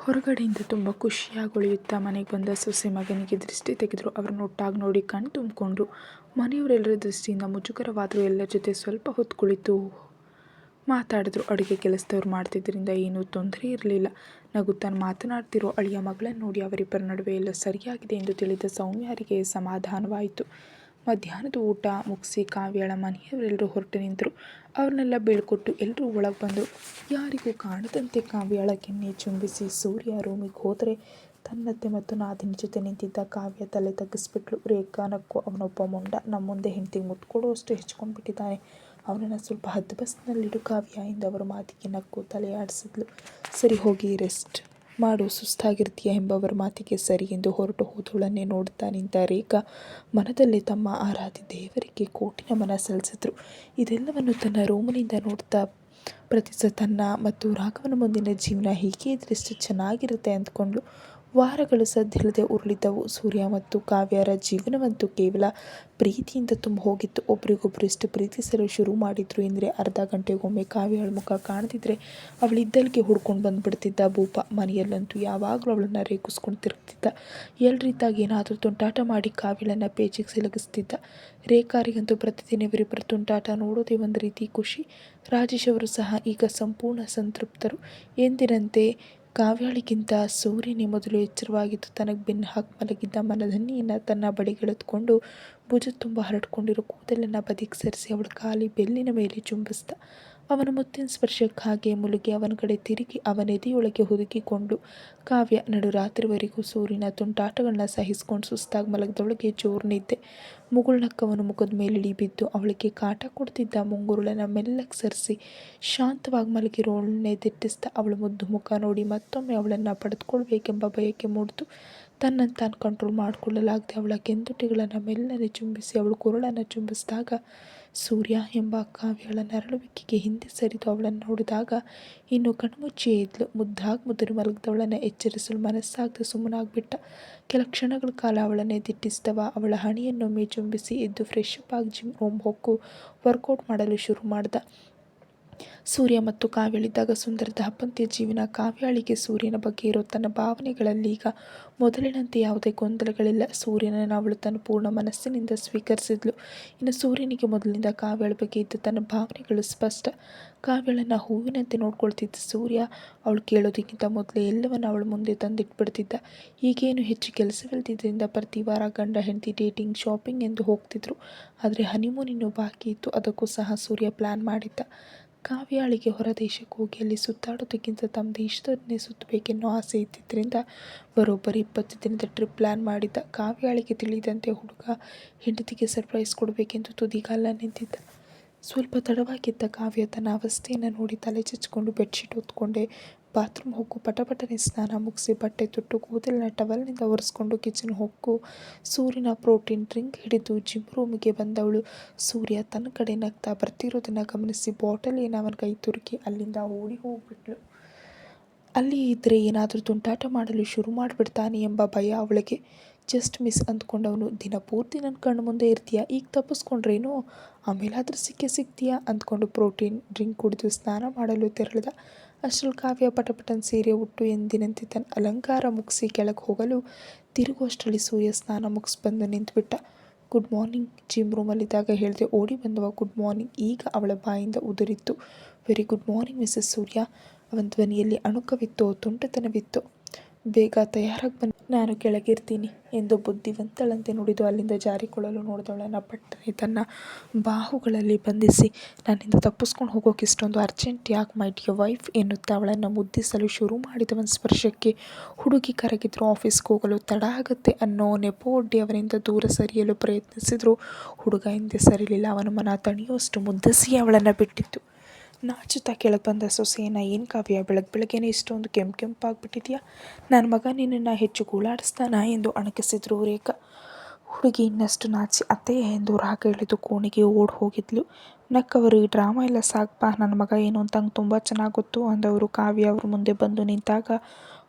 ಹೊರಗಡೆಯಿಂದ ತುಂಬ ಖುಷಿಯಾಗಿ ಉಳಿಯುತ್ತಾ ಮನೆಗೆ ಬಂದ ಸೊಸೆ ಮಗನಿಗೆ ದೃಷ್ಟಿ ತೆಗೆದರು. ಅವರನ್ನು ಒಟ್ಟಾಗಿ ನೋಡಿ ಕಣ್ಣು ತುಂಬಿಕೊಂಡ್ರು. ಮನೆಯವರೆಲ್ಲರ ದೃಷ್ಟಿಯಿಂದ ಮುಜುಗರವಾದರೂ ಎಲ್ಲರ ಜೊತೆ ಸ್ವಲ್ಪ ಹೊತ್ತು ಕುಳಿತು ಮಾತಾಡಿದ್ರು. ಅಡುಗೆ ಕೆಲಸದವ್ರು ಮಾಡ್ತಿದ್ದರಿಂದ ಏನೂ ತೊಂದರೆ ಇರಲಿಲ್ಲ. ನಗುತ್ತಾ ಮಾತನಾಡ್ತಿರೋ ಅಳಿಯ ಮಗಳನ್ನು ನೋಡಿ ಅವರಿಬ್ಬರ ನಡುವೆ ಎಲ್ಲ ಸರಿಯಾಗಿದೆ ಎಂದು ತಿಳಿದ ಸೌಮ್ಯರಿಗೆ ಸಮಾಧಾನವಾಯಿತು. ಮಧ್ಯಾಹ್ನದ ಊಟ ಮುಗಿಸಿ ಕಾವ್ಯಳ ಮನೆಯವರೆಲ್ಲರೂ ಹೊರಟು ನಿಂತರು. ಅವ್ರನ್ನೆಲ್ಲ ಬೀಳ್ಕೊಟ್ಟು ಎಲ್ಲರೂ ಒಳಗೆ ಬಂದರು. ಯಾರಿಗೂ ಕಾಣದಂತೆ ಕಾವ್ಯಳ ಕೆನ್ನೆ ಚುಂಬಿಸಿ ಸೂರ್ಯ ರೂಮಿಗೆ ಹೋದರೆ ತನ್ನತ್ತೆ ಮತ್ತು ನಾದಿನ ಜೊತೆ ನಿಂತಿದ್ದ ಕಾವ್ಯ ತಲೆ ತಗ್ಗಿಸ್ಬಿಟ್ಲು. ರೇಖಾ ನಕ್ಕು, ಅವನೊಬ್ಬ ಮೊಂಡ, ನಮ್ಮ ಮುಂದೆ ಹೆಂಡತಿಗೆ ಮುತ್ತು ಕೊಡುವಷ್ಟು ಹೆಚ್ಕೊಂಡ್ಬಿಟ್ಟಿದ್ದಾನೆ, ಅವನನ್ನು ಸ್ವಲ್ಪ ಹದ್ಬಸ್ನಲ್ಲಿಡು ಕಾವ್ಯ ಎಂದು ಅವರ ಮಾತಿಗೆ ನಕ್ಕು ತಲೆ ಆಡಿಸಿದ್ಲು. ಸರಿ, ಹೋಗಿ ರೆಸ್ಟ್ ಮಾಡು, ಸುಸ್ತಾಗಿರ್ತೀಯ ಎಂಬವರ ಮಾತಿಗೆ ಸರಿ ಎಂದು ಹೊರಟು ಹೋದವಳನ್ನೇ ನೋಡುತ್ತಾ ನಿಂತ ರೇಖಾ ಮನದಲ್ಲಿ ತಮ್ಮ ಆರಾಧ್ಯ ದೇವರಿಗೆ ಕೋಟಿ ನಮನ ಸಲ್ಲಿಸಿದ್ರು. ಇದೆಲ್ಲವನ್ನು ತನ್ನ ರೂಮಿನಿಂದ ನೋಡ್ತಾ ಪ್ರತಿಸ ತನ್ನ ಮತ್ತು ರಾಘವನ ಮುಂದಿನ ಜೀವನ ಹೀಗೆ ಇದ್ರೆಷ್ಟು ಚೆನ್ನಾಗಿರುತ್ತೆ ಅಂದ್ಕೊಂಡ್ಳು. ವಾರಗಳು ಸದ್ದಿಲ್ಲದೆ ಉರುಳಿದ್ದವು. ಸೂರ್ಯ ಮತ್ತು ಕಾವ್ಯರ ಜೀವನವಂತೂ ಕೇವಲ ಪ್ರೀತಿಯಿಂದ ತುಂಬ ಹೋಗಿತ್ತು. ಒಬ್ರಿಗೊಬ್ರು ಎಷ್ಟು ಪ್ರೀತಿಸಲು ಶುರು ಮಾಡಿದ್ರು ಎಂದರೆ ಅರ್ಧ ಗಂಟೆಗೊಮ್ಮೆ ಕಾವ್ಯಳ ಮುಖ ಕಾಣದಿದ್ರೆ ಅವಳಿದ್ದಲ್ಲಿಗೆ ಹುಡ್ಕೊಂಡು ಬಂದುಬಿಡ್ತಿದ್ದ ಭೂಪ. ಮನೆಯಲ್ಲಂತೂ ಯಾವಾಗಲೂ ಅವಳನ್ನು ರೇಗಿಸ್ಕೊಂಡು ತಿರುಗ್ತಿದ್ದ. ಎಲ್ರಿದ್ದಾಗ ಏನಾದರೂ ತುಂಟಾಟ ಮಾಡಿ ಕಾವ್ಯಳನ್ನು ಪೇಚಿಗೆ ಸಿಲಗಿಸ್ತಿದ್ದ. ರೇಖಾರಿಗಂತೂ ಪ್ರತಿದಿನ ಇವರಿಬ್ಬರು ತುಂಟಾಟ ನೋಡೋದೇ ಒಂದು ರೀತಿ ಖುಷಿ. ರಾಜೇಶ್ ಅವರು ಸಹ ಈಗ ಸಂಪೂರ್ಣ ಸಂತೃಪ್ತರು. ಎಂದಿನಂತೆ ಕಾವ್ಯಳಿಗಿಂತ ಸೂರ್ಯನೇ ಮೊದಲು ಎಚ್ಚರವಾಗಿದ್ದು ತನಗೆ ಬೆನ್ನು ಹಾಕಿ ಮಲಗಿದ್ದ ಮನದನ್ನಿಯನ್ನು ತನ್ನ ಬಡಿಗೆಳೆದುಕೊಂಡು ಭುಜ ತುಂಬ ಹರಡ್ಕೊಂಡಿರೋ ಕೂದಲನ್ನು ಬದಿಗೆ ಸರಿಸಿ ಅವಳ ಖಾಲಿ ಬೆಲ್ಲಿನ ಮೇಲೆ ಚುಂಬಿಸ್ದ. ಅವನ ಮುತ್ತಿನ ಸ್ಪರ್ಶಕ್ಕಾಗಿ ಮುಳುಗಿ ಅವನ ಕಡೆ ತಿರುಗಿ ಅವನೆದೆಯೊಳಗೆ ಹುದುಗಿಕೊಂಡು ಕಾವ್ಯ ನಡುರಾತ್ರಿವರೆಗೂ ಸೂರ್ಯನ ತುಂಟಾಟಗಳನ್ನ ಸಹಿಸ್ಕೊಂಡು ಸುಸ್ತಾಗಿ ಮಲಗಿದವಳಿಗೆ ಜೋರು ನಿದ್ದೆ. ಮುಗುಳ್ನಕ್ಕವನು ಮುಖದ ಮೇಲಿಳಿ ಬಿದ್ದು ಅವಳಿಗೆ ಕಾಟ ಕೊಡ್ತಿದ್ದ ಮುಂಗುರುಳನ್ನು ಮೆಲ್ಲಗೆ ಸರಿಸಿ ಶಾಂತವಾಗಿ ಮಲಗಿರೋಳನ್ನೇ ದಿಟ್ಟಿಸ್ದ. ಅವಳ ಮುದ್ದು ಮುಖ ನೋಡಿ ಮತ್ತೊಮ್ಮೆ ಅವಳನ್ನು ಪಡೆದುಕೊಳ್ಬೇಕೆಂಬ ಬಯಕೆ ಮೂಡಿತು. ತನ್ನನ್ನು ತಾನು ಕಂಟ್ರೋಲ್ ಮಾಡಿಕೊಳ್ಳಲಾಗದೆ ಅವಳ ಕೆಂದುಟಿಗಳನ್ನು ಮೆಲ್ಲನೆ ಚುಂಬಿಸಿ ಅವಳು ಕೊರಳನ್ನು ಚುಂಬಿಸಿದಾಗ ಸೂರ್ಯ ಎಂಬ ಕಾವ್ಯಳ ನರಳುವಿಕೆಗೆ ಹಿಂದೆ ಸರಿದು ಅವಳನ್ನು ನೋಡಿದಾಗ ಇನ್ನು ಕಣ್ಮುಚ್ಚಿಯೇ ಇದ್ಲು. ಮುದ್ದಾಗಿ ಮಲಗಿದವಳನ್ನು ಎಚ್ಚರಿಸಲು ಮನಸ್ಸಾಗದೆ ಸುಮ್ಮನಾಗ್ಬಿಟ್ಟ. ಕೆಲ ಕ್ಷಣಗಳ ಕಾಲ ಅವಳನ್ನೇ ದಿಟ್ಟಿಸಿದವ ಅವಳ ಹಣೆಯನ್ನೊಮ್ಮೆ ಚುಂಬಿಸಿ ಎದ್ದು ಫ್ರೆಶ್ ಅಪ್ ಆಗಿ ಜಿಮ್ ರೂಮ್ ಹೊಕ್ಕು ವರ್ಕೌಟ್ ಮಾಡಲು ಶುರು ಮಾಡ್ದ. ಸೂರ್ಯ ಮತ್ತು ಕಾವ್ಯಳಿದ್ದಾಗ ಸುಂದರ ದಾಂಪತ್ಯ ಜೀವನ. ಕಾವ್ಯಾಳಿಗೆ ಸೂರ್ಯನ ಬಗ್ಗೆ ಇರೋ ತನ್ನ ಭಾವನೆಗಳಲ್ಲಿ ಈಗ ಮೊದಲಿನಂತೆ ಯಾವುದೇ ಗೊಂದಲಗಳಿಲ್ಲ. ಸೂರ್ಯನನ್ನು ಅವಳು ತನ್ನ ಪೂರ್ಣ ಮನಸ್ಸಿನಿಂದ ಸ್ವೀಕರಿಸಿದ್ಲು. ಇನ್ನು ಸೂರ್ಯನಿಗೆ ಮೊದಲಿನಿಂದ ಕಾವ್ಯಳ ಬಗ್ಗೆ ಇದ್ದ ತನ್ನ ಭಾವನೆಗಳು ಸ್ಪಷ್ಟ. ಕಾವ್ಯಳನ್ನು ಹೂವಿನಂತೆ ನೋಡ್ಕೊಳ್ತಿದ್ದ ಸೂರ್ಯ ಅವಳು ಕೇಳೋದಕ್ಕಿಂತ ಮೊದಲೇ ಎಲ್ಲವನ್ನು ಅವಳ ಮುಂದೆ ತಂದಿಟ್ಬಿಡ್ತಿದ್ದ. ಈಗೇನು ಹೆಚ್ಚು ಕೆಲಸವಿಲ್ಲದಿದ್ದರಿಂದ ಪ್ರತಿ ವಾರ ಗಂಡ ಹೆಂಡತಿ ಡೇಟಿಂಗ್, ಶಾಪಿಂಗ್ ಎಂದು ಹೋಗ್ತಿದ್ರು. ಆದರೆ ಹನಿಮೂನ್ ಇನ್ನೂ ಬಾಕಿ ಇತ್ತು. ಅದಕ್ಕೂ ಸಹ ಸೂರ್ಯ ಪ್ಲ್ಯಾನ್ ಮಾಡಿದ್ದ. ಕಾವ್ಯಾಳಿಗೆ ಹೊರ ದೇಶಕ್ಕೆ ಹೋಗಿ ಅಲ್ಲಿ ಸುತ್ತಾಡೋದಕ್ಕಿಂತ ತಮ್ಮ ದೇಶದನ್ನೇ ಸುತ್ತಬೇಕೆನ್ನೋ ಆಸೆ ಇದ್ದಿದ್ದರಿಂದ ಬರೋಬ್ಬರಿ 20 ದಿನದ ಟ್ರಿಪ್ ಪ್ಲ್ಯಾನ್ ಮಾಡಿದ್ದ. ಕಾವ್ಯಾಳಿಗೆ ತಿಳಿದಂತೆ ಹುಡುಗ ಹೆಂಡತಿಗೆ ಸರ್ಪ್ರೈಸ್ ಕೊಡಬೇಕೆಂದು ತುದಿಗಾಲ ನಿಂತಿದ್ದ. ಸ್ವಲ್ಪ ತಡವಾಗಿದ್ದ ಕಾವ್ಯ ತನ್ನ ಅವಸ್ಥೆಯನ್ನು ನೋಡಿ ತಲೆ ಚಚ್ಕೊಂಡು ಬೆಡ್ಶೀಟ್ ಹೊತ್ಕೊಂಡೆ ಬಾತ್ರೂಮ್ ಹೋಗು ಪಟಪಟನೆ ಸ್ನಾನ ಮುಗಿಸಿ ಬಟ್ಟೆ ತೊಟ್ಟು ಕೂದಲಿನ ಟವಲ್ನಿಂದ ಒರೆಸ್ಕೊಂಡು ಕಿಚನ್ ಹೊಕ್ಕು ಸೂರ್ಯನ ಪ್ರೋಟೀನ್ ಡ್ರಿಂಕ್ ಹಿಡಿದು ಜಿಮ್ ರೂಮಿಗೆ ಬಂದವಳು. ಸೂರ್ಯ ತನ್ನ ಕಡೆ ನಗ್ತಾ ಬರ್ತಿರೋದನ್ನು ಗಮನಿಸಿ ಬಾಟಲ್ ಏನು ಅವನ ಕೈ ತುರುಕಿ ಅಲ್ಲಿಂದ ಓಡಿ ಹೋಗ್ಬಿಟ್ಲು. ಅಲ್ಲಿ ಇದ್ದರೆ ಏನಾದರೂ ತುಂಟಾಟ ಮಾಡಲು ಶುರು ಮಾಡಿಬಿಡ್ತಾನೆ ಎಂಬ ಭಯ ಅವಳಿಗೆ. ಜಸ್ಟ್ ಮಿಸ್ ಅಂದ್ಕೊಂಡವನು, ದಿನ ಪೂರ್ತಿ ನನ್ನ ಕಣ್ಣು ಮುಂದೆ ಇರ್ತೀಯ, ಈಗ ತಪ್ಪಿಸ್ಕೊಂಡ್ರೇನು, ಆಮೇಲಾದರೂ ಸಿಗ್ತೀಯಾ ಅಂದ್ಕೊಂಡು ಪ್ರೋಟೀನ್ ಡ್ರಿಂಕ್ ಕುಡಿದು ಸ್ನಾನ ಮಾಡಲು ತೆರಳಿದ. ಅಷ್ಟರಲ್ಲಿ ಕಾವ್ಯ ಪಟಪಟನ್ ಸೀರೆ ಉಟ್ಟು ಎಂದಿನಂತೆ ತನ್ನ ಅಲಂಕಾರ ಮುಗಿಸಿ ಕೆಳಗೆ ಹೋಗಲು ತಿರುಗುವಷ್ಟರಲ್ಲಿ ಸೂರ್ಯ ಸ್ನಾನ ಮುಗಿಸಿ ಬಂದು ನಿಂತುಬಿಟ್ಟ. Good morning. ಜಿಮ್ ರೂಮಲ್ಲಿದ್ದಾಗ ಹೇಳಿದೆ ಓಡಿ ಬಂದವ ಗುಡ್ ಮಾರ್ನಿಂಗ್. ಈಗ ಅವಳ ಬಾಯಿಂದ ಉದುರಿತ್ತು. Very good morning Mrs Surya. ಅವನ ಧ್ವನಿಯಲ್ಲಿ ಅಣುಕವಿತ್ತೋ ತುಂಟತನವಿತ್ತೋ. ಬೇಗ ತಯಾರಾಗಿ ಬನ್ನಿ, ನಾನು ಕೆಳಗಿರ್ತೀನಿ ಎಂದು ಬುದ್ಧಿವಂತಳಂತೆ ನುಡಿದು ಅಲ್ಲಿಂದ ಜಾರಿಕೊಳ್ಳಲು ನೋಡಿದವಳನ್ನು ಪಟ್ಟನೆ ತನ್ನ ಬಾಹುಗಳಲ್ಲಿ ಬಂಧಿಸಿ ನನ್ನಿಂದ ತಪ್ಪಿಸ್ಕೊಂಡು ಹೋಗೋಕೆ ಇಷ್ಟೊಂದು ಅರ್ಜೆಂಟ್ ಯಾಕೆ ಮೈ ಡಿಯರ್ ವೈಫ್ ಎನ್ನುತ್ತಾ ಅವಳನ್ನು ಮುದ್ದಿಸಲು ಶುರು ಮಾಡಿದವನ ಸ್ಪರ್ಶಕ್ಕೆ ಹುಡುಗಿ ಕರಗಿದ್ರು. ಆಫೀಸ್ಗೆ ಹೋಗಲು ತಡ ಆಗುತ್ತೆ ಅನ್ನೋ ನೆಪವೊಡ್ಡಿ ಅವನಿಂದ ದೂರ ಸರಿಯಲು ಪ್ರಯತ್ನಿಸಿದ್ರು. ಹುಡುಗ ಹಿಂದೆ ಸರಿಲಿಲ್ಲ. ಅವನ ಮನ ತಣಿಯುವಷ್ಟು ಮುದ್ದಿಸಿ ಅವಳನ್ನು ಬಿಟ್ಟಿತ್ತು. ನಾಚುತ್ತಾ ಕೆಳಗೆ ಬಂದ ಸೊಸೆಯನ್ನು ಏನು ಕಾವ್ಯ, ಬೆಳಗ್ಗೆನೇ ಇಷ್ಟೊಂದು ಕೆಂಪಾಗ್ಬಿಟ್ಟಿದ್ಯಾ, ನನ್ನ ಮಗ ನಿನ್ನನ್ನು ಹೆಚ್ಚು ಗೋಳಾಡಿಸ್ತಾನಾ ಎಂದು ಅಣಕಿಸಿದ್ರು ರೇಖಾ. ಹುಡುಗಿ ಇನ್ನಷ್ಟು ನಾಚಿ ಅತ್ತೆಯ ಎಂದು ರಾಗ ಎಳೆದು ಕೋಣೆಗೆ ಓಡಿ ಹೋಗಿದ್ಲು. ನಕ್ಕವರು, ಈ ಡ್ರಾಮಾ ಎಲ್ಲ ಸಾಕಪ್ಪ, ನನ್ನ ಮಗ ಏನು ಅಂತ ನಂಗೆ ತುಂಬ ಚೆನ್ನಾಗಿ ಗೊತ್ತು ಅಂದವರು ಕಾವ್ಯ ಅವ್ರ ಮುಂದೆ ಬಂದು ನಿಂತಾಗ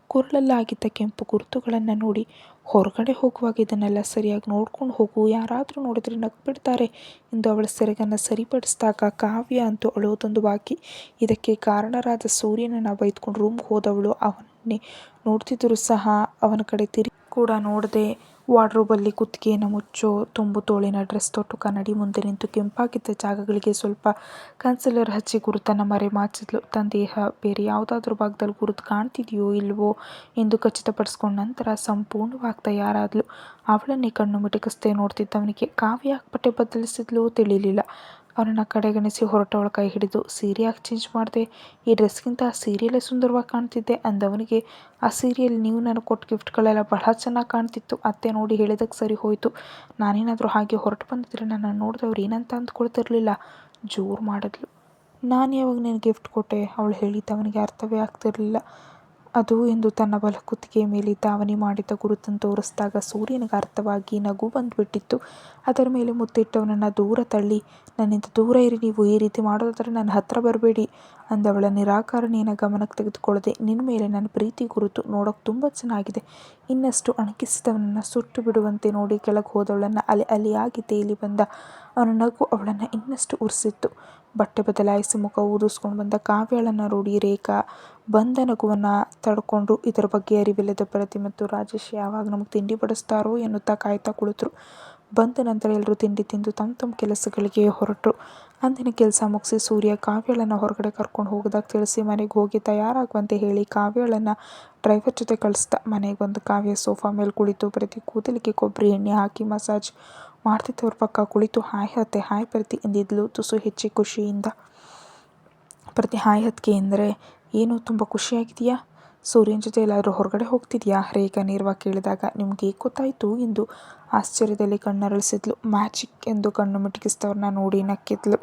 ಕುರಳಲ್ಲಾಗಿದ್ದ ಕೆಂಪು ಗುರುತುಗಳನ್ನು ನೋಡಿ, ಹೊರಗಡೆ ಹೋಗುವಾಗ ಇದನ್ನೆಲ್ಲ ಸರಿಯಾಗಿ ನೋಡ್ಕೊಂಡು ಹೋಗು, ಯಾರಾದರೂ ನೋಡಿದ್ರೆ ನಗ್ಬಿಡ್ತಾರೆ ಎಂದು ಅವಳ ಸೆರಗನ್ನು ಸರಿಪಡಿಸಿದಾಗ ಕಾವ್ಯ ಅಂತೂ ಅಳೋದೊಂದು ಬಾಕಿ. ಇದಕ್ಕೆ ಕಾರಣರಾದ ಸೂರ್ಯನನ್ನು ಬೈದ್ಕೊಂಡು ರೂಮ್ಗೆ ಹೋದವಳು ಅವನ ಅವನನ್ನೇ ನೋಡ್ತಿದ್ದರೂ ಸಹ ಅವನ ಕಡೆ ತಿರುಗಿ ಕೂಡ ನೋಡದೆ ವಾರ್ಡ್ರೋಬಲ್ಲಿ ಕುತ್ತಿಗೆಯನ್ನು ಮುಚ್ಚೋ ತುಂಬು ತೋಳಿನ ಡ್ರೆಸ್ ತೊಟ್ಟು ಕನ್ನಡಿ ಮುಂದೆ ನಿಂತು ಕೆಂಪಾಗಿದ್ದ ಜಾಗಗಳಿಗೆ ಸ್ವಲ್ಪ ಕನ್ಸಿಲರ್ ಹಚ್ಚಿ ಗುರುತನ್ನು ಮರೆಮಾಚಿದ್ಲು. ತನ್ನ ದೇಹ ಬೇರೆ ಯಾವುದಾದ್ರೂ ಭಾಗದಲ್ಲಿ ಗುರುತು ಕಾಣ್ತಿದೆಯೋ ಇಲ್ವೋ ಎಂದು ಖಚಿತಪಡಿಸ್ಕೊಂಡ ನಂತರ ಸಂಪೂರ್ಣವಾಗಿ ತಯಾರಾದ್ಲು. ಅವಳನ್ನೇ ಕಣ್ಣು ಮಿಟುಕಿಸದೆ ನೋಡ್ತಿದ್ದವನಿಗೆ ಕಾವ್ಯ ಯಾಕೆ ಬಟ್ಟೆ ಬದಲಿಸಿದ್ಲು ತಿಳಿಲಿಲ್ಲ. ಅವನನ್ನ ಕಡೆಗಣಿಸಿ ಹೊರಟವಳ ಕೈ ಹಿಡಿದು, ಸೀರೆ ಯಾಕೆ ಚೇಂಜ್ ಮಾಡಿದೆ? ಈ ಡ್ರೆಸ್ಗಿಂತ ಆ ಸೀರೆಯಲ್ಲೇ ಸುಂದರವಾಗಿ ಕಾಣ್ತಿದ್ದೆ ಅಂದವನಿಗೆ, ಆ ಸೀರೆಯಲ್ಲಿ ನೀವು ನನಗೆ ಕೊಟ್ಟ ಗಿಫ್ಟ್ಗಳೆಲ್ಲ ಬಹಳ ಚೆನ್ನಾಗಿ ಕಾಣ್ತಿತ್ತು. ಅತ್ತೆ ನೋಡಿ ಹೇಳಿದಕ್ಕೆ ಸರಿ ಹೋಯಿತು. ನಾನೇನಾದರೂ ಹಾಗೆ ಹೊರಟು ಬಂದಿದ್ರೆ ನನ್ನನ್ನು ನೋಡಿದವ್ರು ಏನಂತ ಅಂದ್ಕೊಳ್ತಿರ್ಲಿಲ್ಲ. ಜೋರು ಮಾಡಿದ್ಲು. ನಾನು ಯಾವಾಗ ನಿನಗೆ ಗಿಫ್ಟ್ ಕೊಟ್ಟೆ? ಅವಳು ಹೇಳಿದ್ದು ಅವನಿಗೆ ಅರ್ಥವೇ ಆಗ್ತಿರಲಿಲ್ಲ. ಅದು ಎಂದು ತನ್ನ ಬಲ ಕುತ್ತಿಗೆಯ ಮೇಲಿದ್ದ ಅವನಿ ಮಾಡಿದ್ದ ಗುರುತನ್ನು ತೋರಿಸಿದಾಗ ಸೂರ್ಯನಿಗೆ ಅರ್ಥವಾಗಿ ನಗು ಬಂದುಬಿಟ್ಟಿತ್ತು. ಅದರ ಮೇಲೆ ಮುತ್ತಿಟ್ಟವನನ್ನು ದೂರ ತಳ್ಳಿ, ನನ್ನಿಂದ ದೂರ ಇರಿ, ನೀವು ಈ ರೀತಿ ಮಾಡೋದಾದರೆ ನನ್ನ ಹತ್ರ ಬರಬೇಡಿ ಅಂದವಳ ನಿರಾಕರಣೆಯನ್ನು ಗಮನಕ್ಕೆ ತೆಗೆದುಕೊಳ್ಳದೆ, ನಿನ್ನ ಮೇಲೆ ನನ್ನ ಪ್ರೀತಿ ಗುರುತು ನೋಡೋಕೆ ತುಂಬ ಚೆನ್ನಾಗಿದೆ. ಇನ್ನಷ್ಟು ಅಣಕಿಸಿದವನನ್ನು ಸುಟ್ಟು ಬಿಡುವಂತೆ ನೋಡಿ ಕೆಳಗೆ ಹೋದವಳನ್ನು ಅಲೆ ಅಲೆಯಾಗಿ ತೇಲಿ ಬಂದ ಅವನ ನಗು ಅವಳನ್ನು ಇನ್ನಷ್ಟು ಉರಿಸಿತ್ತು. ಬಟ್ಟೆ ಬದಲಾಯಿಸಿ ಮುಖ ಊದಿಸ್ಕೊಂಡು ಬಂದ ಕಾವ್ಯಳನ್ನು ನೋಡಿ ರೇಖಾ ಬಂದ ನಗುವನ್ನು ತಡ್ಕೊಂಡ್ರು. ಇದರ ಬಗ್ಗೆ ಅರಿವಿಲ್ಲದ ಪ್ರತಿ ಮತ್ತು ರಾಜೇಶ್ ಯಾವಾಗ ನಮಗೆ ತಿಂಡಿ ಬಡಿಸ್ತಾರೋ ಎನ್ನುತ್ತಾ ಕಾಯ್ತಾ ಕುಳಿತರು. ಬಂದ ನಂತರ ಎಲ್ಲರೂ ತಿಂಡಿ ತಿಂದು ತಮ್ಮ ತಮ್ಮ ಕೆಲಸಗಳಿಗೆ ಹೊರಟರು. ಅಂದಿನ ಕೆಲಸ ಮುಗಿಸಿ ಸೂರ್ಯ ಕಾವ್ಯಳನ್ನು ಹೊರಗಡೆ ಕರ್ಕೊಂಡು ಹೋಗೋದಾಗಿ ತಿಳಿಸಿ ಮನೆಗೆ ಹೋಗಿ ತಯಾರಾಗುವಂತೆ ಹೇಳಿ ಕಾವ್ಯಳನ್ನು ಡ್ರೈವರ್ ಜೊತೆ ಕಳಿಸ್ದ. ಮನೆಗೆ ಬಂದು ಕಾವ್ಯ ಸೋಫಾ ಮೇಲೆ ಕುಳಿತು ಪ್ರತಿ ಕೂದಲಿಗೆ ಕೊಬ್ಬರಿ ಎಣ್ಣೆ ಹಾಕಿ ಮಸಾಜ್ ಮಾಡ್ತಿದ್ದವ್ರ ಪಕ್ಕ ಕುಳಿತು, ಹಾಯ್ ಅತ್ತೆ, ಹಾಯ್ ಪ್ರತಿ ಎಂದಿದ್ಲು ತುಸು ಹೆಚ್ಚಿ ಖುಷಿಯಿಂದ. ಪ್ರತಿ ಹಾಯ್ ಅತ್ತಿಗೆ ಎಂದರೆ ಏನು, ತುಂಬ ಖುಷಿಯಾಗಿದೆಯಾ? ಸೂರ್ಯನ ಜೊತೆ ಎಲ್ಲಾದರೂ ಹೊರಗಡೆ ಹೋಗ್ತಿದ್ಯಾ? ರೇಖಾ ನೇರವಾಗಿ ಕೇಳಿದಾಗ, ನಿಮ್ಗೆ ಹೇಗೆ ಗೊತ್ತಾಯಿತು ಎಂದು ಆಶ್ಚರ್ಯದಲ್ಲಿ ಕಣ್ಣರಳಿಸಿದ್ಲು. ಮ್ಯಾಜಿಕ್ ಎಂದು ಕಣ್ಣು ಮಿಟುಕಿಸಿದವ್ರನ್ನ ನೋಡಿ ನಕ್ಕಿದ್ಲು.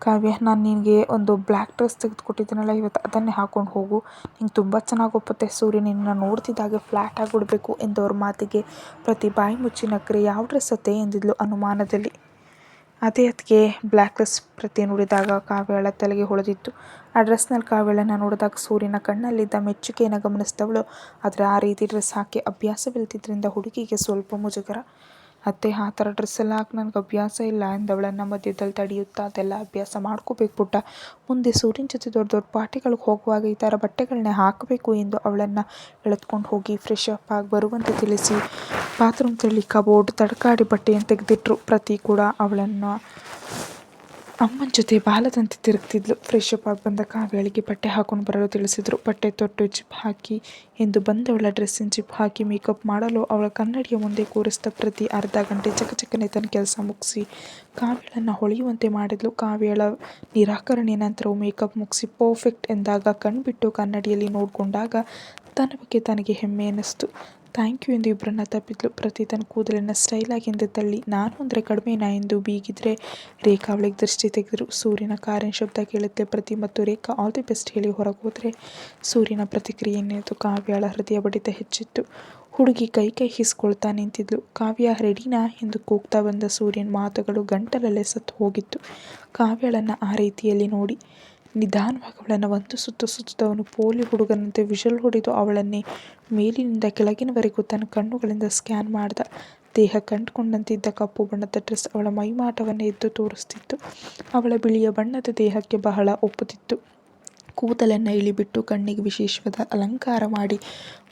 ಕಾವ್ಯ, ನಾನು ನಿನಗೆ ಒಂದು ಬ್ಲ್ಯಾಕ್ ಡ್ರೆಸ್ ತೆಗೆದುಕೊಟ್ಟಿದ್ದೀನಲ್ಲ, ಇವತ್ತು ಅದನ್ನೇ ಹಾಕೊಂಡು ಹೋಗು, ನಿಂಗೆ ತುಂಬ ಚೆನ್ನಾಗಿ ಒಪ್ಪುತ್ತೆ. ಸೂರ್ಯ ನಿನ್ನನ್ನು ನೋಡ್ತಿದ್ದಾಗೆ ಫ್ಲ್ಯಾಟ್ ಆಗಿಬಿಡಬೇಕು ಎಂದವ್ರ ಮಾತಿಗೆ ಪ್ರತಿ ಬಾಯಿ ಮುಚ್ಚಿ ನಕ್ಕರೆ, ಯಾವ ಡ್ರೆಸ್ ಅತ್ತೆ ಎಂದಿದ್ಲು ಅನುಮಾನದಲ್ಲಿ. ಅದೇ ಅತ್ತಿಗೆ, ಬ್ಲ್ಯಾಕ್ ಡ್ರೆಸ್ ಪ್ರತಿ ನುಡಿದಾಗ ಕಾವ್ಯಳ ತಲೆಗೆ ಹೊಳೆದಿತ್ತು. ಆ ಡ್ರೆಸ್ನಲ್ಲಿ ಕಾವ್ಯಳನ್ನು ನೋಡಿದಾಗ ಸೂರ್ಯನ ಕಣ್ಣಲ್ಲಿದ್ದ ಮೆಚ್ಚುಗೆಯನ್ನು ಗಮನಿಸಿದವಳು, ಆದರೆ ಆ ರೀತಿ ಡ್ರೆಸ್ ಹಾಕಿ ಅಭ್ಯಾಸವಿಲ್ಲದಿದ್ದರಿಂದ ಹುಡುಗಿಗೆ ಸ್ವಲ್ಪ ಮುಜುಗರ. ಅತ್ತೆ, ಆ ಥರ ಡ್ರೆಸ್ ಎಲ್ಲ ಹಾಕಿ ನನಗೆ ಅಭ್ಯಾಸ ಇಲ್ಲ ಎಂದವಳನ್ನು ಮಧ್ಯದಲ್ಲಿ ತಡೆಯುತ್ತಾ, ಅದೆಲ್ಲ ಅಭ್ಯಾಸ ಮಾಡ್ಕೋಬೇಕು ಪುಟ್ಟ, ಮುಂದೆ ಸೂರ್ಯನ ಜೊತೆ ದೊಡ್ಡ ದೊಡ್ಡ ಪಾರ್ಟಿಗಳಿಗೆ ಹೋಗುವಾಗ ಈ ಥರ ಬಟ್ಟೆಗಳನ್ನೇ ಹಾಕಬೇಕು ಎಂದು ಅವಳನ್ನು ಎಳೆದುಕೊಂಡು ಹೋಗಿ ಫ್ರೆಶ್ ಅಪ್ ಆಗಿ ಬರುವಂತೆ ತಿಳಿಸಿ ಬಾತ್ರೂಮ್ ತೆರಳಿ ಕಬೋರ್ಡ್ ತಡಕಾಡಿ ಬಟ್ಟೆಯನ್ನು ತೆಗೆದಿಟ್ರು. ಪ್ರತಿ ಕೂಡ ಅವಳನ್ನು ಅಮ್ಮನ ಜೊತೆ ಬಾಲದಂತೆ ತಿರುಗ್ತಿದ್ಲು. ಫ್ರೆಶ್ ಅಪ್ ಆಗಿ ಬಂದ ಕಾವ್ಯಳಿಗೆ ಬಟ್ಟೆ ಹಾಕೊಂಡು ಬರಲು ತಿಳಿಸಿದ್ರು. ಬಟ್ಟೆ ತೊಟ್ಟು ಜಿಪ್ ಹಾಕಿ ಎಂದು ಬಂದವಳ ಡ್ರೆಸ್ಸಿನ ಜಿಪ್ ಹಾಕಿ ಮೇಕಪ್ ಮಾಡಲು ಅವಳ ಕನ್ನಡಿಯ ಮುಂದೆ ಕೂರಿಸಿದ ಪ್ರತಿ ಅರ್ಧ ಗಂಟೆ ಚಕಚಕನೆ ತನ್ನ ಕೆಲಸ ಮುಗಿಸಿ ಕಾವ್ಯಳನ್ನು ಹೊಳೆಯುವಂತೆ ಮಾಡಿದ್ಲು. ಕಾವ್ಯಳ ನಿರಾಕರಣೆಯ ನಂತರವೂ ಮೇಕಪ್ ಮುಗಿಸಿ ಪರ್ಫೆಕ್ಟ್ ಎಂದಾಗ ಕಣ್ಬಿಟ್ಟು ಕನ್ನಡಿಯಲ್ಲಿ ನೋಡಿಕೊಂಡಾಗ ತನ್ನ ಬಗ್ಗೆ ತನಗೆ ಹೆಮ್ಮೆ ಅನ್ನಿಸ್ತು. ಥ್ಯಾಂಕ್ ಯು ಎಂದು ಇಬ್ಬರನ್ನ ತಬ್ಬಿದ್ಲು. ಪ್ರತಿ ತನ್ನ ಕೂದಲನ್ನು ಸ್ಟೈಲಾಗಿ ಎಂದು ತಳ್ಳಿ, ನಾನು ಅಂದರೆ ಕಡಿಮೆನಾ ಎಂದು ಬೀಗಿದ್ರೆ ರೇಖಾ ಅವಳಿಗೆ ದೃಷ್ಟಿ ತೆಗೆದರು. ಸೂರ್ಯನ ಕಾರಿನ ಶಬ್ದ ಕೇಳುತ್ತೆ ಪ್ರತಿ ಮತ್ತು ರೇಖಾ ಆಲ್ ದಿ ಬೆಸ್ಟ್ ಹೇಳಿ ಹೊರಗೆ ಹೋದರೆ ಸೂರ್ಯನ ಪ್ರತಿಕ್ರಿಯೆಯನ್ನೇತು ಕಾವ್ಯಳ ಹೃದಯ ಬಡಿತ ಹೆಚ್ಚಿತ್ತು. ಹುಡುಗಿ ಕೈ ಹಿಸ್ಕೊಳ್ತಾ ನಿಂತಿದ್ಲು. ಕಾವ್ಯ ರೆಡಿನಾ ಎಂದು ಕೂಗ್ತಾ ಬಂದ ಸೂರ್ಯನ ಮಾತುಗಳು ಗಂಟಲಲ್ಲೇ ಸತ್ತು ಹೋಗಿತ್ತು. ಕಾವ್ಯಳನ್ನು ಆ ರೀತಿಯಲ್ಲಿ ನೋಡಿ ನಿಧಾನವಾಗಿ ಅವಳನ್ನು ಒಂದು ಸುತ್ತು ಸುತ್ತಿದವನು ಪೋಲಿ ಹುಡುಗನಂತೆ ವಿಷಲ್ ಹೊಡೆದು ಅವಳನ್ನೇ ಮೇಲಿನಿಂದ ಕೆಳಗಿನವರೆಗೂ ತನ್ನ ಕಣ್ಣುಗಳಿಂದ ಸ್ಕ್ಯಾನ್ ಮಾಡ್ದ. ದೇಹ ಕಂಡುಕೊಂಡಂತಿದ್ದ ಕಪ್ಪು ಬಣ್ಣದ ಡ್ರೆಸ್ ಅವಳ ಮೈಮಾಟವನ್ನು ಎದ್ದು ತೋರಿಸ್ತಿತ್ತು. ಅವಳ ಬಿಳಿಯ ಬಣ್ಣದ ದೇಹಕ್ಕೆ ಬಹಳ ಒಪ್ಪುತ್ತಿತ್ತು. ಕೂದಲನ್ನು ಇಳಿಬಿಟ್ಟು ಕಣ್ಣಿಗೆ ವಿಶೇಷವಾದ ಅಲಂಕಾರ ಮಾಡಿ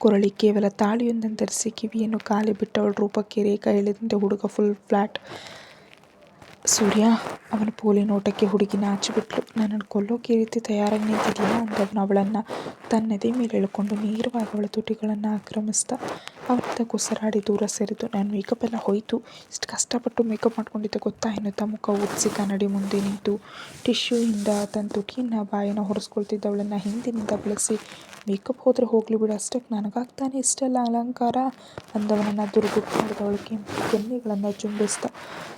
ಕೊರಳಿಗೆ ಕೇವಲ ತಾಳಿಯೊಂದನ್ನು ಧರಿಸಿ ಕಿವಿಯನ್ನು ಖಾಲಿ ಬಿಟ್ಟವಳ ರೂಪಕ್ಕೆ ರೇಖಾ ಹೇಳಿದಂತೆ ಹುಡುಗ ಫುಲ್ ಫ್ಲ್ಯಾಟ್. ಸೂರ್ಯ, ಅವನ ಪೋಲಿ ನೋಟಕ್ಕೆ ಹುಡುಗಿ ನಾಚಿಬಿಟ್ಲು. ನನ್ನನ್ನು ಕೊಲ್ಲೋಕೆ ಈ ರೀತಿ ತಯಾರಾಗಿ ನಿಂತಿದೆಯಾ ಅಂದವನು ಅವಳನ್ನು ತನ್ನೆದೆ ಮೇಲೆ ಎಳ್ಕೊಂಡು ನೇರವಾಗಿ ಅವಳ ತುಟಿಗಳನ್ನು ಆಕ್ರಮಿಸಿದ. ಅವನಿಂದ ಕುಸರಾಡಿ ದೂರ ಸರಿದು, ನನ್ನ ಮೇಕಪ್ ಎಲ್ಲ ಹೋಯಿತು, ಇಷ್ಟು ಕಷ್ಟಪಟ್ಟು ಮೇಕಪ್ ಮಾಡ್ಕೊಂಡಿದ್ದೆ ಗೊತ್ತಾ ಎನ್ನುತ್ತಾ ಮುಖ ಊದಿಸಿ ಕನ್ನಡಿ ಮುಂದೆ ನಿಂತು ಟಿಶ್ಯೂಯಿಂದ ತನ್ನ ತುಟಿಯನ್ನು ಬಾಯನ್ನು ಹೊರಿಸ್ಕೊಳ್ತಿದ್ದವಳನ್ನು ಹಿಂದಿನಿಂದ ಬಳಸಿ, ಮೇಕಪ್ ಹೋದರೆ ಹೋಗಲಿ ಬಿಡು, ಅಷ್ಟಕ್ಕೆ ನನಗಾಗ್ತಾನೆ ಇಷ್ಟೆಲ್ಲ ಅಲಂಕಾರ ಅಂದವನನ್ನು ದುರ್ಗುಟ್ಟು ಮಾಡಿದವಳು ಕೆನ್ನೆಗಳನ್ನು ಚುಂಬಿಸಿದ.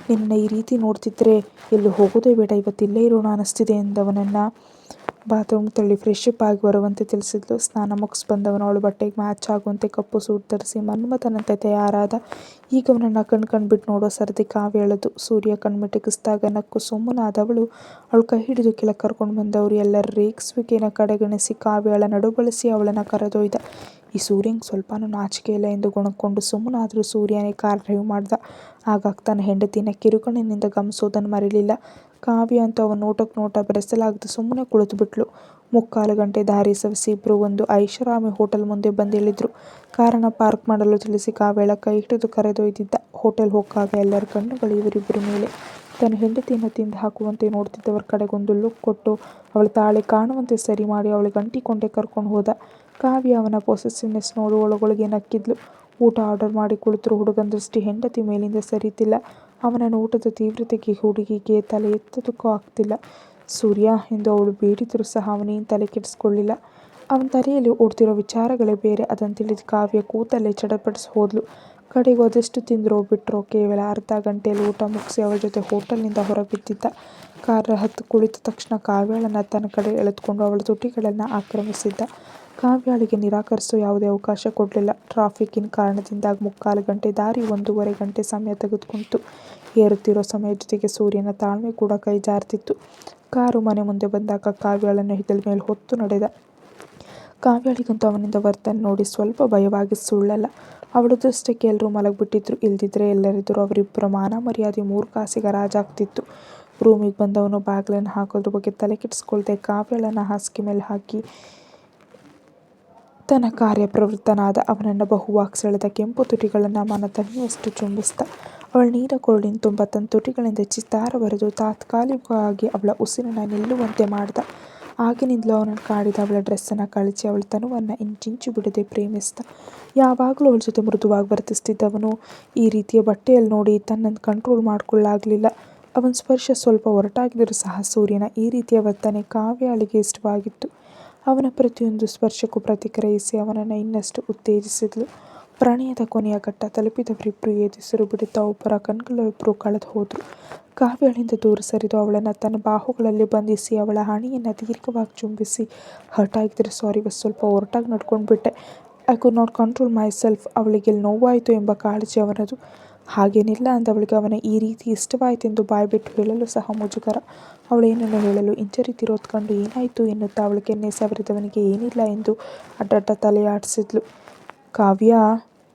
ನಿನ್ನನ್ನು ಈ ರೀತಿ ನೋಡ್ತಿದ್ರೆ ಎಲ್ಲೂ ಹೋಗೋದೇ ಬೇಡ, ಇವತ್ತು ಇಲ್ಲೇ ಇರೋಣ ಅನ್ನಿಸ್ತಿದೆ ಎಂದವನನ್ನು ಬಾತ್ರೂಮ್ ತಳ್ಳಿ ಫ್ರೆಶ್ ಅಪ್ ಆಗಿ ಬರುವಂತೆ ತಿಳಿಸಿದ್ಲು. ಸ್ನಾನ ಮುಗಿಸಿ ಬಂದವನು ಅವಳು ಬಟ್ಟೆಗೆ ಮ್ಯಾಚ್ ಆಗುವಂತೆ ಕಪ್ಪು ಸೂಟ್ ಧರಿಸಿ ಮನ್ಮಥನಂತೆ ತಯಾರಾದ. ಈಗ ಅವನನ್ನು ಕಣ್ಬಿಟ್ಟು ನೋಡೋ ಸರದಿ ಕಾವ್ಯಳದು. ಸೂರ್ಯ ಕಣ್ಮಿಟುಕಿಸಿದಾಗ ನಕ್ಕು ಸುಮ್ಮನಾದವಳು ಅವಳು ಕೈ ಹಿಡಿದು ಕೆಳಗೆ ಕರ್ಕೊಂಡು ಬಂದವರು ಎಲ್ಲರ ರೇಗಿಸುವಿಕೆಯನ್ನು ಕಡೆಗಣಿಸಿ ಕಾವ್ಯಳ ನಡುಬಳಿಸಿ ಅವಳನ್ನು ಕರೆದೊಯ್ದ. ಈ ಸೂರ್ಯಂಗೆ ಸ್ವಲ್ಪನೂ ನಾಚಿಕೆ ಇಲ್ಲ ಎಂದು ಗೊಣಕ್ಕೊಂಡು ಸುಮ್ಮನಾದರೂ ಸೂರ್ಯನೇ ಕಾರ್ ಡ್ರೈವ್ ಮಾಡ್ದ. ಆಗಾಗ ತನ್ನ ಹೆಂಡತಿಯನ್ನು ಕಿರುಕಣ್ಣಿನಿಂದ ಗಮನಿಸೋದನ್ನು ಮರೀಲಿಲ್ಲ. ಕಾವ್ಯ ಅಂತೂ ಅವನ ನೋಟಕ್ಕೆ ನೋಟ ಬೆರೆಸಲಾಗದೆ ಸುಮ್ಮನೆ ಕುಳಿತು ಬಿಟ್ಲು. 3/4 ಗಂಟೆ ದಾರಿ ಸವಿಸಿ ಇಬ್ರು ಒಂದು ಐಷಾರಾಮಿ ಹೋಟೆಲ್ ಮುಂದೆ ಬಂದಿಳಿದ್ರು. ಕಾರನ್ನ ಪಾರ್ಕ್ ಮಾಡಲು ತಿಳಿಸಿ ಕಾವ್ಯಳ ಕೈ ಹಿಡಿದು ಕರೆದೊಯ್ದಿದ್ದ. ಹೋಟೆಲ್ ಹೋಗಾಗ ಎಲ್ಲರ ಕಣ್ಣುಗಳು ಇವರಿಬ್ಬರ ಮೇಲೆ. ತನ್ನ ಹೆಂಡತಿಯನ್ನು ತಿಂದು ಹಾಕುವಂತೆ ನೋಡ್ತಿದ್ದವರ ಕಡೆಗೊಂದು ಲುಕ್ ಕೊಟ್ಟು ಅವಳ ತಾಳೆ ಕಾಣುವಂತೆ ಸರಿ ಮಾಡಿ ಅವಳಿಗೆ ಅಂಟಿಕೊಂಡೇ ಕರ್ಕೊಂಡು ಹೋದ. ಕಾವ್ಯ ಅವನ ಪೊಸೆಸಿವ್ನೆಸ್ ನೋಡಿ ಒಳಗೊಳಗೆ ನಕ್ಕಿದ್ಲು. ಊಟ ಆರ್ಡರ್ ಮಾಡಿ ಕುಳಿತರೂ ಹುಡುಗನ ದೃಷ್ಟಿ ಹೆಂಡತಿ ಮೇಲಿಂದ ಸರಿತಿಲ್ಲ. ಅವನ ನೋಟದ ತೀವ್ರತೆಗೆ ಹುಡುಗಿಗೆ ತಲೆ ಎತ್ತೋದಕ್ಕೂ ಆಗ್ತಿಲ್ಲ. ಸೂರ್ಯ ಎಂದು ಅವಳು ಬೇಡಿದರೂ ಸಹ ಅವನೇನು ತಲೆ ಕೆಡಿಸ್ಕೊಳ್ಳಿಲ್ಲ. ಅವನ ತಲೆಯಲ್ಲಿ ಓಡ್ತಿರೋ ವಿಚಾರಗಳೇ ಬೇರೆ. ಅದನ್ನು ತಿಳಿದು ಕಾವ್ಯ ಕೂತಲ್ಲೇ ಚಡಪಡಿಸಿ ಹೋದ್ಲು. ಕಡೆಗೂ ಅದೆಷ್ಟು ತಿಂದ್ರೋ ಬಿಟ್ರೋ ಕೇವಲ ಅರ್ಧ ಗಂಟೆಯಲ್ಲಿ ಊಟ ಮುಗಿಸಿ ಅವಳ ಜೊತೆ ಹೋಟೆಲ್ನಿಂದ ಹೊರಬಿದ್ದಿದ್ದ. ಕಾರ್ ಹತ್ತಿ ಕುಳಿತ ತಕ್ಷಣ ಕಾವ್ಯಳನ್ನು ತನ್ನ ಕಡೆ ಎಳೆದುಕೊಂಡು ಅವಳ ತುಟಿಗಳನ್ನು ಆಕ್ರಮಿಸಿದ್ದ. ಕಾವ್ಯಳಿಗೆ ನಿರಾಕರಿಸೋ ಯಾವುದೇ ಅವಕಾಶ ಕೊಡಲಿಲ್ಲ. ಟ್ರಾಫಿಕ್ಕಿನ ಕಾರಣದಿಂದಾಗಿ 3/4 ಗಂಟೆ ದಾರಿ 1.5 ಗಂಟೆ ಸಮಯ ತೆಗೆದುಕೊಂಡಿತು. ಏರುತ್ತಿರೋ ಸಮಯದ ಜೊತೆಗೆ ಸೂರ್ಯನ ತಾಳ್ಮೆ ಕೂಡ ಕೈ ಜಾರ್ತಿತ್ತು. ಕಾರು ಮನೆ ಮುಂದೆ ಬಂದಾಗ ಕಾವ್ಯಳನ್ನು ಹೆಗಲ ಮೇಲೆ ಹೊತ್ತು ನಡೆದ. ಕಾವ್ಯಳಿಗಂತೂ ಅವನಿಂದ ವರ್ತನೆ ನೋಡಿ ಸ್ವಲ್ಪ ಭಯವಾಗಿ ಸುಳ್ಳಲ್ಲ. ಅವಳದೃಷ್ಟಕ್ಕೆ ಎಲ್ಲರೂ ಮಲಗಿಬಿಟ್ಟಿದ್ರು. ಇಲ್ದಿದ್ರೆ ಎಲ್ಲರೆದುರು ಅವರಿಬ್ಬರ ಮಾನ ಮರ್ಯಾದೆ 3 ಕಾಸಿಗೆ ಹರಾಜಾಗ್ತಿತ್ತು. ರೂಮಿಗೆ ಬಂದವನು ಬಾಗಿಲನ್ನು ಹಾಕೋದ್ರ ಬಗ್ಗೆ ತಲೆ ಕೆಡಿಸ್ಕೊಳ್ದೆ ಕಾವ್ಯಳನ್ನು ಹಾಸಿಗೆ ಮೇಲೆ ಹಾಕಿ ತನ್ನ ಕಾರ್ಯಪ್ರವೃತ್ತನಾದ. ಅವನನ್ನು ಬಹುವಾಗಿ ಸೆಳೆದ ಕೆಂಪು ತುಟಿಗಳನ್ನು ಮನ ತಣಿಯುವಷ್ಟು ಚುಂಬಿಸಿದ. ಅವಳ ನೀರ ಕೊರಳಿನ ತುಂಬ ತನ್ನ ತುಟಿಗಳಿಂದ ಚಿತ್ತಾರ ಬರೆದು ತಾತ್ಕಾಲಿಕವಾಗಿ ಅವಳ ಉಸಿರನ್ನು ನಿಲ್ಲುವಂತೆ ಮಾಡಿದ. ಆಗಿನಿಂದಲೂ ಅವನನ್ನು ಕಾಡಿದ ಅವಳ ಡ್ರೆಸ್ಸನ್ನು ಕಳಚಿ ಅವಳ ತನುವನ್ನು ಇಂಚಿಂಚು ಬಿಡದೆ ಪ್ರೇಮಿಸಿದ. ಯಾವಾಗಲೂ ಅವಳ ಜೊತೆ ಮೃದುವಾಗಿ ವರ್ತಿಸ್ತಿದ್ದವನು ಈ ರೀತಿಯ ಬಟ್ಟೆಯಲ್ಲಿ ನೋಡಿ ತನ್ನನ್ನು ಕಂಟ್ರೋಲ್ ಮಾಡಿಕೊಳ್ಳಲಾಗಲಿಲ್ಲ. ಅವನ ಸ್ಪರ್ಶ ಸ್ವಲ್ಪ ಒರಟಾಗಿದ್ದರೂ ಸಹ ಸೂರ್ಯನ ಈ ರೀತಿಯ ವರ್ತನೆ ಕಾವ್ಯಳಿಗೆ ಇಷ್ಟವಾಗಿತ್ತು. ಅವನ ಪ್ರತಿಯೊಂದು ಸ್ಪರ್ಶಕ್ಕೂ ಪ್ರತಿಕ್ರಿಯಿಸಿ ಅವನನ್ನು ಇನ್ನಷ್ಟು ಉತ್ತೇಜಿಸಿದಳು. ಪ್ರಣಯದ ಕೊನೆಯ ಘಟ್ಟ ತಲುಪಿದವರಿಬ್ಬರು ಎದೆಯುಸಿರು ಬಿಡುತ್ತಾ ಒಬ್ಬರ ಕಣ್ಗಳೊಬ್ಬರು ಕಳೆದು ಹೋದರು. ಕಾವ್ಯಳಿಂದ ದೂರ ಸರಿದು ಅವಳನ್ನು ತನ್ನ ಬಾಹುಗಳಲ್ಲಿ ಬಂಧಿಸಿ ಅವಳ ಹಣೆಯನ್ನು ದೀರ್ಘವಾಗಿ ಚುಂಬಿಸಿ, ಹರ್ಟ್ ಆಗಿದ್ರೆ ಸಾರಿ, ಸ್ವಲ್ಪ ಒರಟಾಗಿ ನಡ್ಕೊಂಡು ಬಿಟ್ಟೆ, I could not control myself. ಅವಳಿಗೆಲ್ಲಿ ನೋವಾಯಿತು ಎಂಬ ಕಾಳಜಿ ಅವನದು. ಹಾಗೇನಿಲ್ಲ ಅಂದವಳಿಗೆ ಅವನ ಈ ರೀತಿ ಇಷ್ಟವಾಯಿತೆಂದು ಬಾಯ್ಬಿಟ್ಟು ಹೇಳಲು ಸಹ ಮುಜುಗರ. ಅವಳೇನನ್ನು ಹೇಳಲು ಹಿಂಜರಿತಿರೋದು ಕಂಡು ಏನಾಯಿತು ಎನ್ನುತ್ತಾ ಅವಳ ಕೆನ್ನೆ ಸವರಿದವನಿಗೆ ಏನಿಲ್ಲ ಎಂದು ಅಡ್ಡಡ್ಡ ತಲೆಯಾಡಿಸಿದ್ಲು. ಕಾವ್ಯ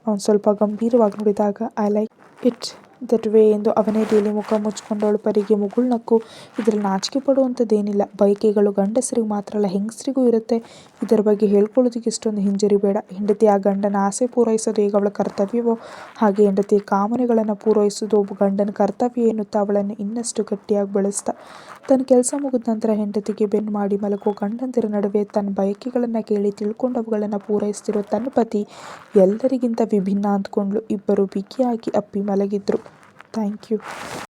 ಅವನು ಸ್ವಲ್ಪ ಗಂಭೀರವಾಗಿ ನುಡಿದಾಗ I like it that way ಎಂದು ಅವನೆದೆಯಲ್ಲಿ ಮುಖ ಮುಚ್ಚಿಕೊಂಡವಳು ಪರಿಗೆ ಮುಗುಳ್ನಕ್ಕು. ಇದರಲ್ಲಿ ನಾಚಿಕೆ ಪಡುವಂಥದ್ದೇನಿಲ್ಲ. ಬಯಕೆಗಳು ಗಂಡಸರಿಗೆ ಮಾತ್ರ ಅಲ್ಲ, ಹೆಂಗಸರಿಗೂ ಇರುತ್ತೆ. ಇದರ ಬಗ್ಗೆ ಹೇಳ್ಕೊಳ್ಳೋದಕ್ಕೆ ಇಷ್ಟೊಂದು ಹಿಂಜರಿಬೇಡ. ಹೆಂಡತಿ ಆ ಗಂಡನ ಆಸೆ ಪೂರೈಸೋದು ಹೇಗೆ ಅವಳ ಕರ್ತವ್ಯವೋ ಹಾಗೆ ಹೆಂಡತಿಯ ಕಾಮನೆಗಳನ್ನು ಪೂರೈಸೋದು ಒಬ್ಬ ಗಂಡನ ಕರ್ತವ್ಯ ಎನ್ನುತ್ತಾ ಅವಳನ್ನು ಇನ್ನಷ್ಟು ಗಟ್ಟಿಯಾಗಿ ಬೆಳೆಸಿದ. ತನ್ನ ಕೆಲಸ ಮುಗಿದ ನಂತರ ಹೆಂಡತಿಗೆ ಬೆನ್ನು ಮಾಡಿ ಮಲಗೋ ಗಂಡಂದಿರ ನಡುವೆ ತನ್ನ ಬಯಕೆಗಳನ್ನು ಕೇಳಿ ತಿಳ್ಕೊಂಡು ಅವುಗಳನ್ನು ಪೂರೈಸ್ತಿರೋ ತನ್ನ ಪತಿ ಎಲ್ಲರಿಗಿಂತ ವಿಭಿನ್ನ ಅಂದ್ಕೊಂಡ್ಳು. ಇಬ್ಬರು ಬಿಗಿಯಾಗಿ ಅಪ್ಪಿ ಮಲಗಿದ್ರು. Thank you.